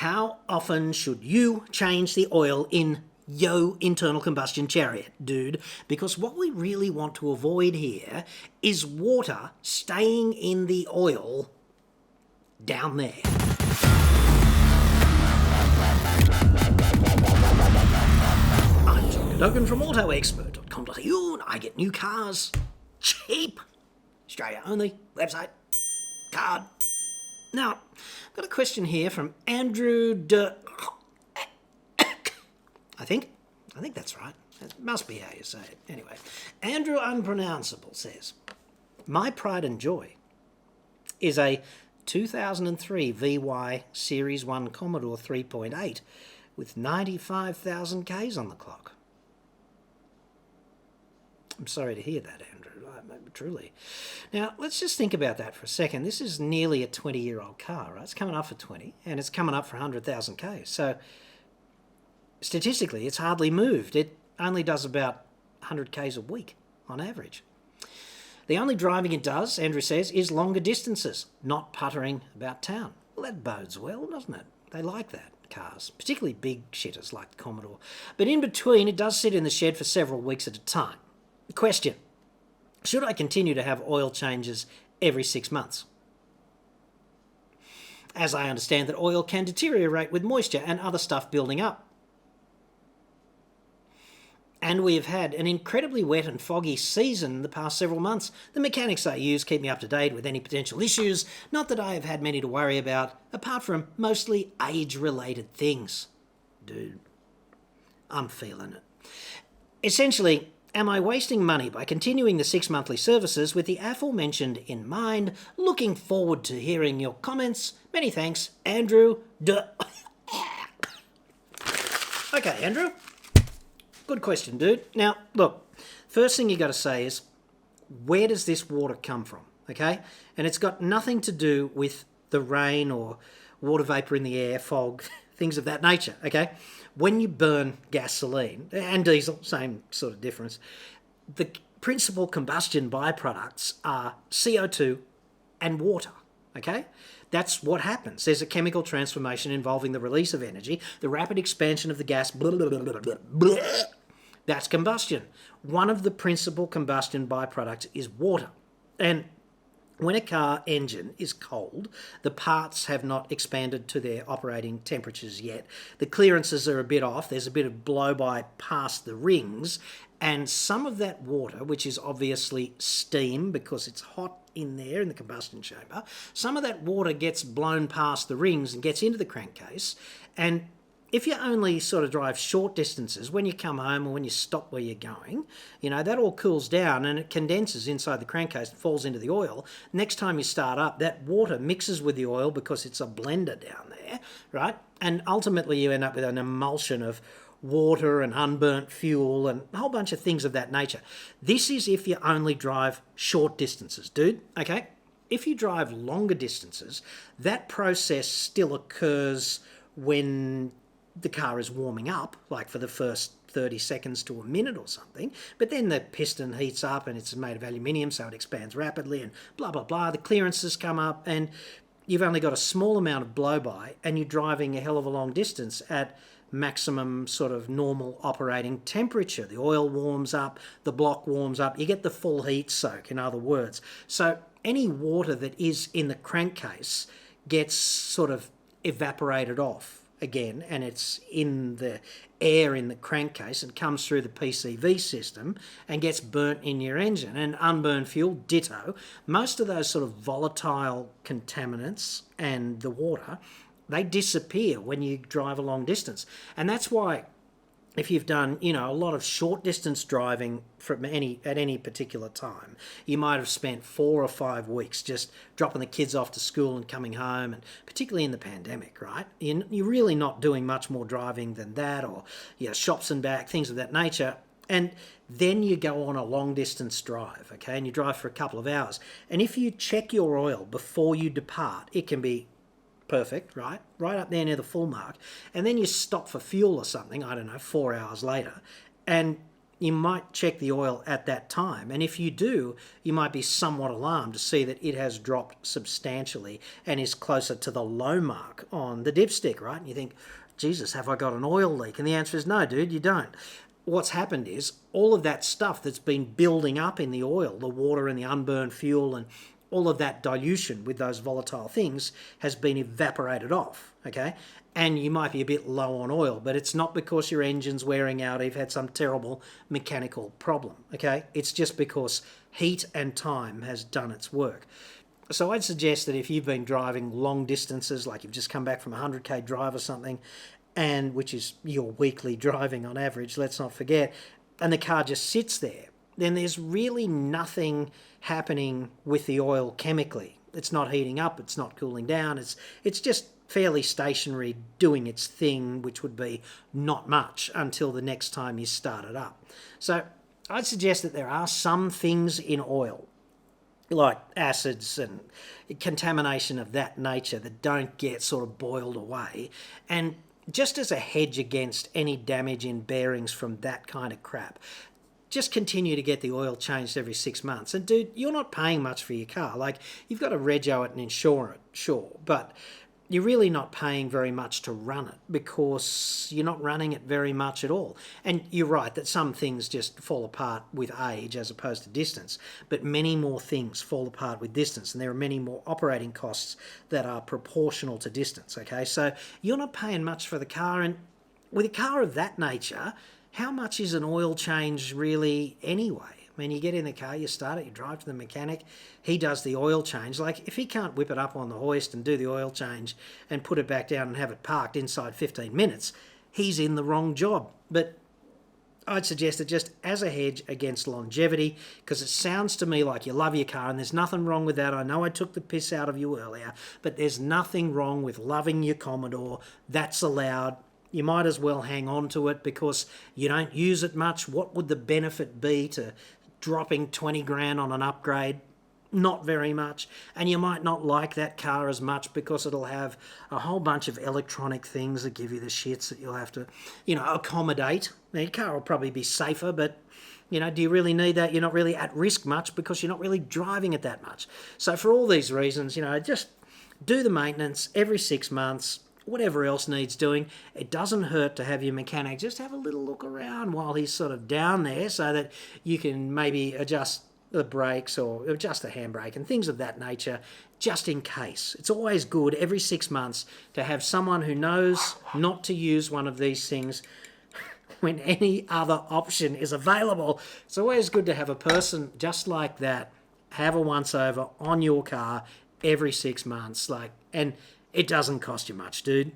how often should you change the oil in yo internal combustion chariot, dude? Because what we really want to avoid here is water staying in the oil down there. I'm John Cadogan from AutoExpert.com.au, and I get new cars cheap. Australia only, website, card. Now, I've got a question here from Andrew I think that's right. That must be how you say it. Anyway, Andrew Unpronounceable says, my pride and joy is a 2003 VY Series 1 Commodore 3.8 with 95,000 Ks on the clock. I'm sorry to hear that, Andrew, truly. Now, let's just think about that for a second. This is nearly a 20-year-old car, right? It's coming up for 20, and it's coming up for 100,000 Ks. So, statistically, it's hardly moved. It only does about 100 Ks a week on average. The only driving it does, Andrew says, is longer distances, not puttering about town. Well, that bodes well, doesn't it? They like that, cars, particularly big shitters like the Commodore. But in between, it does sit in the shed for several weeks at a time. Question: should I continue to have oil changes every 6 months? As I understand that oil can deteriorate with moisture and other stuff building up. And we have had an incredibly wet and foggy season the past several months. The mechanics I use keep me up to date with any potential issues, not that I have had many to worry about, apart from mostly age-related things. Dude, I'm feeling it. Essentially, am I wasting money by continuing the 6 monthly services with the aforementioned in mind? Looking forward to hearing your comments. Many thanks, Andrew. Okay, Andrew. Good question, dude. Now, look, first thing you got to say is, where does this water come from, okay? And it's got nothing to do with the rain or water vapour in the air, fog, things of that nature, okay? When you burn gasoline, and diesel, same sort of difference, the principal combustion byproducts are CO2 and water, okay? That's what happens. There's a chemical transformation involving the release of energy, the rapid expansion of the gas, blah, blah, blah, blah, blah, blah. That's combustion. One of the principal combustion byproducts is water. And when a car engine is cold, the parts have not expanded to their operating temperatures yet. The clearances are a bit off. There's a bit of blow-by past the rings. And some of that water, which is obviously steam because it's hot in there in the combustion chamber, some of that water gets blown past the rings and gets into the crankcase. And if you only sort of drive short distances, when you come home or when you stop where you're going, you know, that all cools down and it condenses inside the crankcase and falls into the oil. Next time you start up, that water mixes with the oil because it's a blender down there, right? And ultimately you end up with an emulsion of water and unburnt fuel and a whole bunch of things of that nature. This is if you only drive short distances, dude, okay? If you drive longer distances, that process still occurs when the car is warming up, like for the first 30 seconds to a minute or something, but then the piston heats up and it's made of aluminium, so it expands rapidly and blah, blah, blah. The clearances come up and you've only got a small amount of blow-by and you're driving a hell of a long distance at maximum sort of normal operating temperature. The oil warms up, the block warms up, you get the full heat soak, in other words. So any water that is in the crankcase gets sort of evaporated off again, and it's in the air in the crankcase and comes through the PCV system and gets burnt in your engine. And unburned fuel, ditto. Most of those sort of volatile contaminants and the water, they disappear when you drive a long distance. And that's why if you've done, you know, a lot of short distance driving from at any particular time, you might have spent 4 or 5 weeks just dropping the kids off to school and coming home, and particularly in the pandemic, right? You're really not doing much more driving than that, or shops and back, things of that nature. And then you go on a long distance drive, okay, and you drive for a couple of hours. And if you check your oil before you depart, it can be perfect, right? Right up there near the full mark. And then you stop for fuel or something, I don't know, 4 hours later, and you might check the oil at that time. And if you do, you might be somewhat alarmed to see that it has dropped substantially and is closer to the low mark on the dipstick, right? And you think, Jesus, have I got an oil leak? And the answer is no, dude, you don't. What's happened is all of that stuff that's been building up in the oil, the water and the unburned fuel and all of that dilution with those volatile things has been evaporated off, okay? And you might be a bit low on oil, but it's not because your engine's wearing out or you've had some terrible mechanical problem, okay? It's just because heat and time has done its work. So I'd suggest that if you've been driving long distances, like you've just come back from a 100k drive or something, and which is your weekly driving on average, let's not forget, and the car just sits there, then there's really nothing happening with the oil chemically. It's not heating up, it's not cooling down, it's just fairly stationary doing its thing, which would be not much until the next time you start it up. So I'd suggest that there are some things in oil, like acids and contamination of that nature, that don't get sort of boiled away. And just as a hedge against any damage in bearings from that kind of crap, just continue to get the oil changed every 6 months. And dude, you're not paying much for your car. Like, you've got to rego it and insure it, sure, but you're really not paying very much to run it because you're not running it very much at all. And you're right that some things just fall apart with age as opposed to distance, but many more things fall apart with distance, and there are many more operating costs that are proportional to distance, okay? So you're not paying much for the car, and with a car of that nature, how much is an oil change really anyway? I mean, you get in the car, you start it, you drive to the mechanic, he does the oil change. Like, if he can't whip it up on the hoist and do the oil change and put it back down and have it parked inside 15 minutes, he's in the wrong job. But I'd suggest it just as a hedge against longevity, because it sounds to me like you love your car, and there's nothing wrong with that. I know I took the piss out of you earlier, but there's nothing wrong with loving your Commodore. That's allowed. You might as well hang on to it because you don't use it much. What would the benefit be to dropping 20 grand on an upgrade? Not very much. And you might not like that car as much because it'll have a whole bunch of electronic things that give you the shits that you'll have to, accommodate. Now, your car will probably be safer, but, do you really need that? You're not really at risk much because you're not really driving it that much. So for all these reasons, just do the maintenance every 6 months. Whatever else needs doing, it doesn't hurt to have your mechanic just have a little look around while he's sort of down there, so that you can maybe adjust the brakes or adjust the handbrake and things of that nature, just in case. It's always good every 6 months to have someone who knows not to use one of these things when any other option is available. It's always good to have a person just like that have a once over on your car every 6 months, and it doesn't cost you much, dude.